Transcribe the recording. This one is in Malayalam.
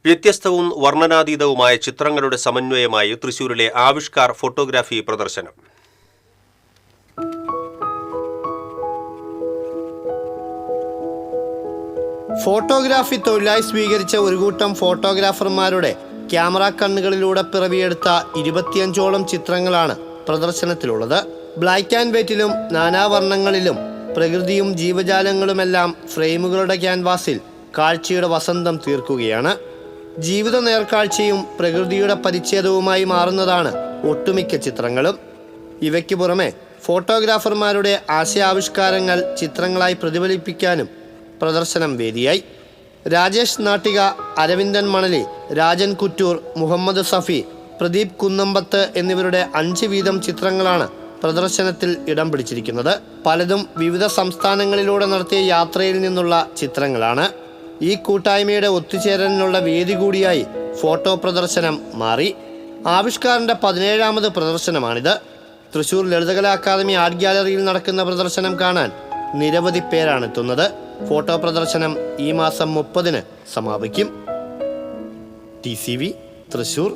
വ്യത്യസ്തവും വർണ്ണനാതീതവുമായ ചിത്രങ്ങളുടെ സമന്വയമായി തൃശൂരിലെ ആവിഷ്കാർ ഫോട്ടോഗ്രാഫി പ്രദർശനം. ഫോട്ടോഗ്രാഫി തൊഴിലായി സ്വീകരിച്ച ഒരു കൂട്ടം ഫോട്ടോഗ്രാഫർമാരുടെ ക്യാമറ കണ്ണുകളിലൂടെ പിറവിയെടുത്ത 25ഓളം ചിത്രങ്ങളാണ് പ്രദർശനത്തിലുള്ളത്. ബ്ലാക്ക് ആൻഡ് വൈറ്റിലും നാനാവർണ്ണങ്ങളിലും പ്രകൃതിയും ജീവജാലങ്ങളുമെല്ലാം ഫ്രെയിമുകളുടെ ക്യാൻവാസിൽ കാഴ്ചയുടെ വസന്തം തീർക്കുകയാണ്. ജീവിത നേർക്കാഴ്ചയും പ്രകൃതിയുടെ പരിച്ഛേദവുമായി മാറുന്നതാണ് ഒട്ടുമിക്ക ചിത്രങ്ങളും. ഇവയ്ക്ക് പുറമെ ഫോട്ടോഗ്രാഫർമാരുടെ ആശയാവിഷ്കാരങ്ങൾ ചിത്രങ്ങളായി പ്രതിഫലിപ്പിക്കാനും പ്രദർശനം വേദിയായി. രാജേഷ് നാട്ടിക, അരവിന്ദൻ മണലി, രാജൻ കുറ്റൂർ, മുഹമ്മദ് സഫി, പ്രദീപ് കുന്നമ്പത്ത് എന്നിവരുടെ 5 വീതം ചിത്രങ്ങളാണ് പ്രദർശനത്തിൽ ഇടം പിടിച്ചിരിക്കുന്നത്. പലതും വിവിധ സംസ്ഥാനങ്ങളിലൂടെ നടത്തിയ യാത്രയിൽ നിന്നുള്ള ചിത്രങ്ങളാണ്. ഈ കൂട്ടായ്മയുടെ ഒത്തുചേരലിനുള്ള വേദി കൂടിയായി ഫോട്ടോ പ്രദർശനം മാറി. ആവിഷ്കാറിൻ്റെ 17ാമത് പ്രദർശനമാണിത്. തൃശൂർ ലളിതകലാ അക്കാദമി ആർട്ട് ഗ്യാലറിയിൽ നടക്കുന്ന പ്രദർശനം കാണാൻ നിരവധി പേരാണ് എത്തുന്നത്. ഫോട്ടോ പ്രദർശനം ഈ മാസം 30-ന് സമാപിക്കും. TCV തൃശൂർ.